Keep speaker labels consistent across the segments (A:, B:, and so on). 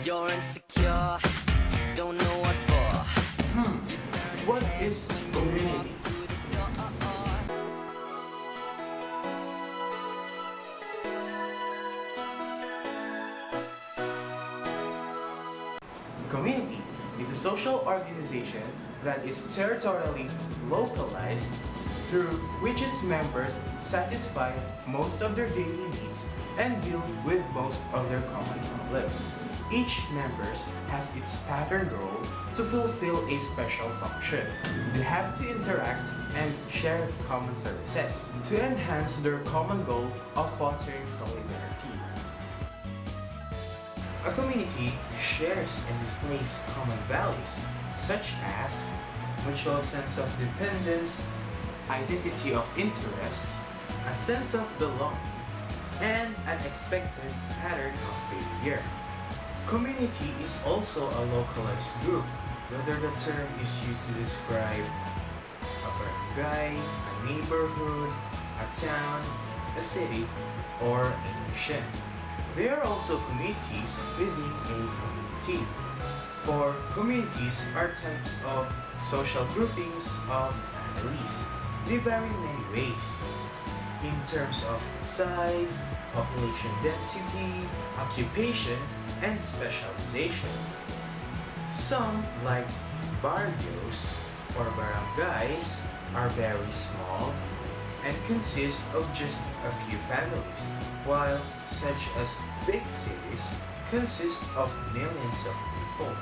A: You're insecure, don't know what for.
B: What is community? Community is a social organization that is territorially localized through which its members satisfy most of their daily needs and deal with most of their common problems. Each member has its patterned role to fulfill a special function. They have to interact and share common services to enhance their common goal of fostering solidarity. A community shares and displays common values such as mutual sense of dependence, identity of interest, a sense of belonging, and an expected pattern of behavior. Community is also a localized group, whether the term is used to describe a barangay, a neighborhood, a town, a city, or a nation. There are also communities within a community. For communities are types of social groupings of families. They vary in many ways in terms of size, population density, occupation, and specialization. Some, like barrios or barangays, are very small and consist of just a few families, while such as big cities consist of millions of people.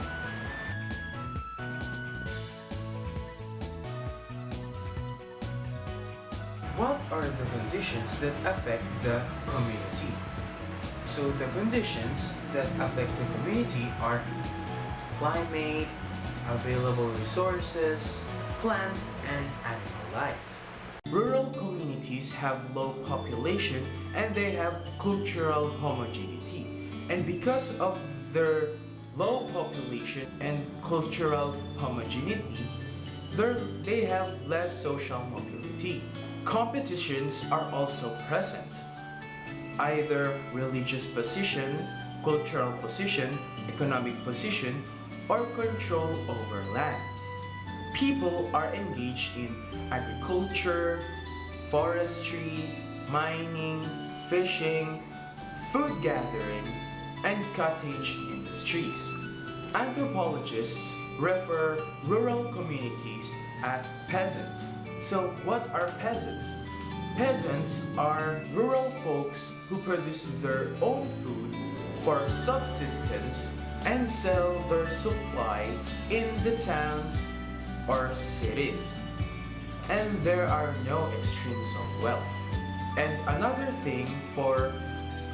B: What are the conditions that affect the community? So the conditions that affect the community are climate, available resources, plant and animal life. Rural communities have low population and they have cultural homogeneity. And because of their low population and cultural homogeneity, they have less social mobility. Competitions are also present. Either religious position, cultural position, economic position, or control over land. People are engaged in agriculture, forestry, mining, fishing, food gathering, and cottage industries. Anthropologists refer rural communities as peasants. So what are peasants? Peasants are rural folks who produce their own food for subsistence and sell their supply in the towns or cities. And there are no extremes of wealth. And another thing for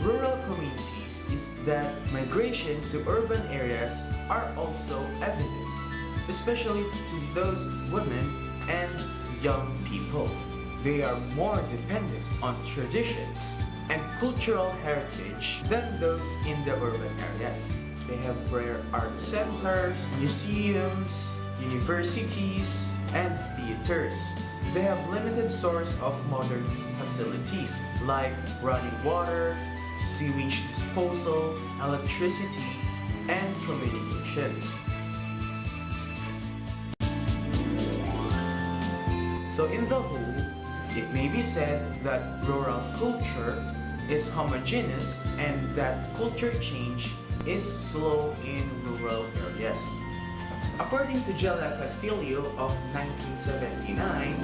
B: rural communities is that migration to urban areas are also evident, especially to those women and young people. They are more dependent on traditions and cultural heritage than those in the urban areas. They have rare art centers, museums, universities, and theaters. They have limited source of modern facilities like running water, sewage disposal, electricity, and communications. So in the whole, it may be said that rural culture is homogeneous and that culture change is slow in rural areas. According to Jella Castillo of 1979,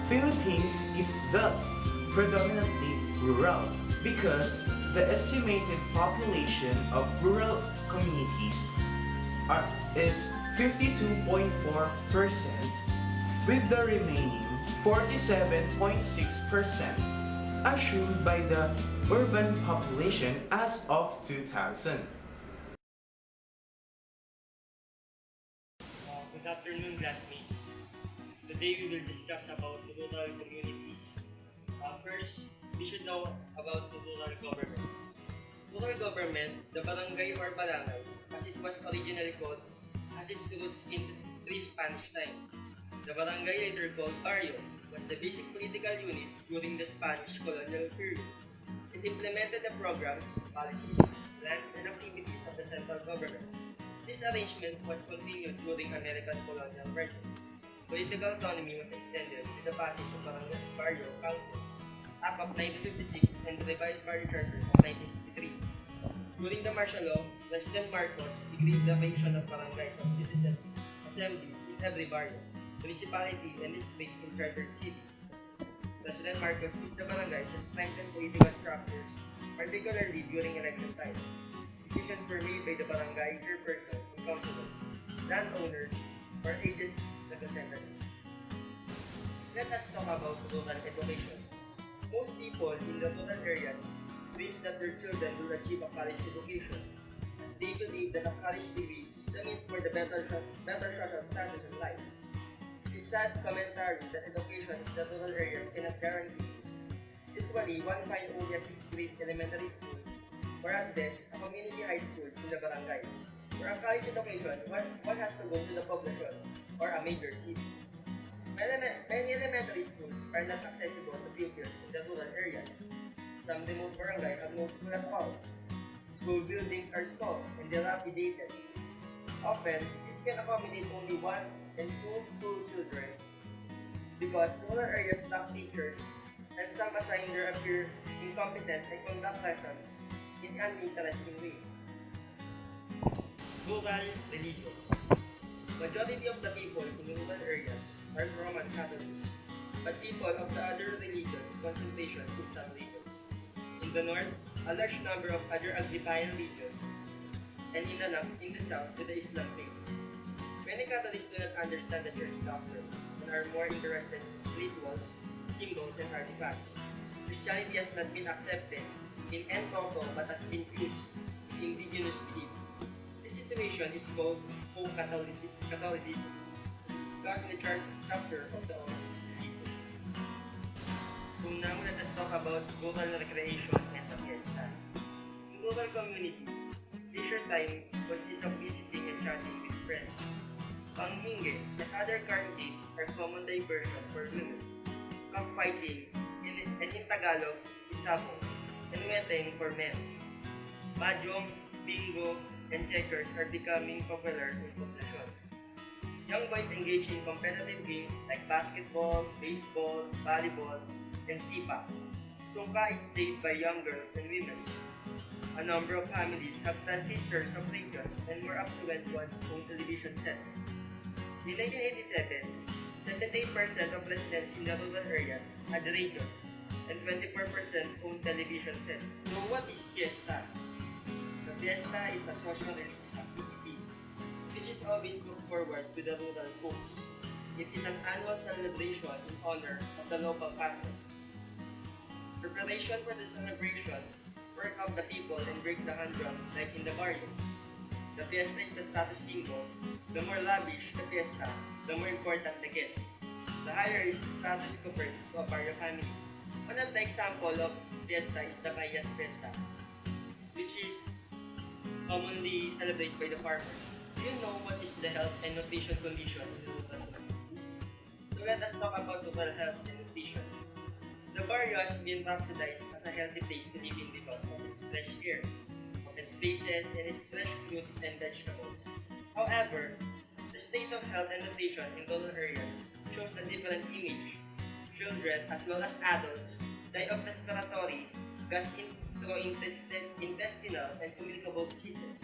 B: Philippines is thus predominantly rural because the estimated population of rural communities is 52.4%, with the remaining 47.6% assumed by the urban population as of 2000.
C: Good afternoon, classmates. Today we will discuss about rural communities. First, we should know about the rural government. Rural government, the barangay or barangay, as it was originally called, has its roots in pre-Spanish time. The barangay, later called barrio, was the basic political unit during the Spanish colonial period. It implemented the programs, policies, lands, and activities of the central government. This arrangement was continued during American colonial version. Political autonomy was extended with the passage of Barrio Council, Act of 1956, and the revised Barrio Charter of 1963. During the martial law, President Marcos decreed the creation of barangays of citizens assemblies in every barrio, municipality, and district in chartered cities. President Marcos used the barangays and strengthened political structures, particularly during election time. Decisions were made by the barangay chairperson and councilor, landowners, or agents representatives. Let us talk about rural education. Most people in the rural areas dreams that their children will achieve a college education, as they believe that a college degree is the means for the better social status in life. It is sad commentary that education in the rural areas cannot guarantee. Usually, one finds only a 6th grade elementary school, or at best, a community high school in the barangay. For a college education, one has to go to the population or a major city. Many elementary schools are not accessible to pupils in the rural areas. Some remote barangay have no school at all. School buildings are small and dilapidated. Often, this can accommodate only 1 and 2 school children because rural areas lack teachers and some assign their appear incompetent and conduct lessons in uninteresting ways. Rural religion. Majority of the people in rural areas are Roman Catholics, but people of the other religions concentration is unlabeled. In the north, a large number of other Agripine religions, and in the south with the Islam faith. Many Catholics do not understand the church doctrine and are more interested in rituals, symbols, and artifacts. Christianity has not been accepted in en toto but has been fused with indigenous beliefs. This situation is called folk Catholicism, discussed in the chapter of the oral religion. So now let us talk about rural recreation and the fiesta. In rural communities, leisure time consists of visiting and chatting with friends. Panghinge and other card games are common diversion for women. Cockfighting, and in Tagalog, isabong, and weteng for men. Mahjong, bingo, and checkers are becoming popular in population. Young boys engage in competitive games like basketball, baseball, volleyball, and sipa. Sungka is played by young girls and women. A number of families have transistors of radios and more affluent ones own television sets. In 1987, 78% of residents in the rural areas had radios, and 24% owned television sets. So what is fiesta? The fiesta is a social religious activity which is always looked forward to the rural folks. It is an annual celebration in honor of the local custom. Preparation for the celebration work up the people and break the hand drum like in the barrio. The fiesta is the status symbol. The more lavish the fiesta, the more important the guest. The higher is the status conferred to a barrio family. One of the example of fiesta is the Bayas Fiesta, which is commonly celebrated by the farmers. Do you know what is the health and nutrition condition in rural communities? So let us talk about rural health and nutrition. The barrio has been subsidized as a healthy place to live in because of its fresh air, open spaces, and its fresh fruits and vegetables. However, the state of health and nutrition in rural areas shows a different image. Children, as well as adults, die of respiratory, gastrointestinal, and communicable diseases.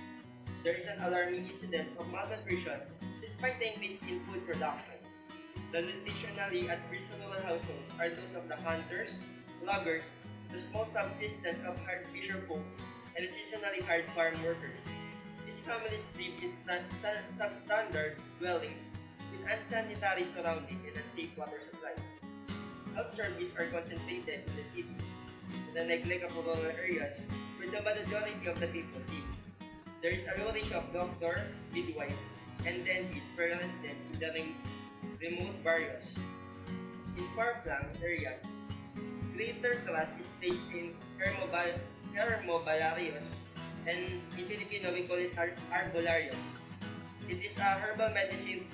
C: There is an alarming incidence of malnutrition despite the increase in food production. The nutritionally at-risk rural households are those of the hunters, loggers, the small subsistence of hard fisher folk, and the seasonally hired farm workers. These families live in substandard dwellings with unsanitary surroundings and unsafe water supply. Health services are concentrated in the cities, with the neglect of rural areas where the majority of the people live. There is a low ratio of doctor, midwife, and dentist per resident in the remote barrios. In far-flung areas, greater trust is placed in hermobalarios, and in Filipino we call it arbolarios. It is a herbal medicine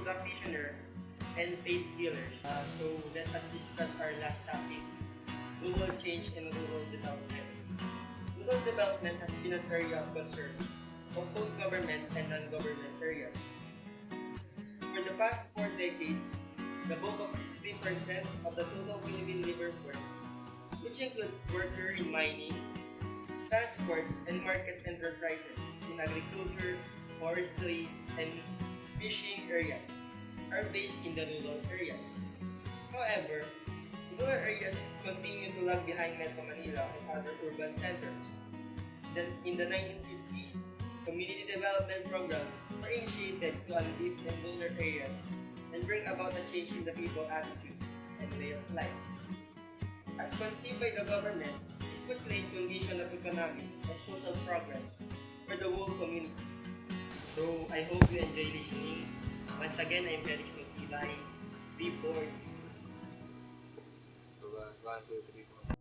C: practitioner and faith healers. So let us discuss our last topic, rural change and rural development. Rural Rural development has been an area of concern of both government and non-government areas. For the past 4 decades, the bulk of 16% of the total Philippine labor force, which includes workers in mining, transport, and market enterprises in agriculture, forestry, and fishing areas, are based in the rural areas. However, rural areas continue to lag behind Metro Manila and other urban centers. Then, in the 1950s, community development programs were initiated to uplift and rural areas and bring about a change in the people's attitudes and way of life. As conceived by the government, this would create conditions of economic and social progress for the whole community. So, I hope you enjoy listening. Once again, I'm Felix MAGTIBAY. Be bored.
B: So, 1, 2, 3, 4.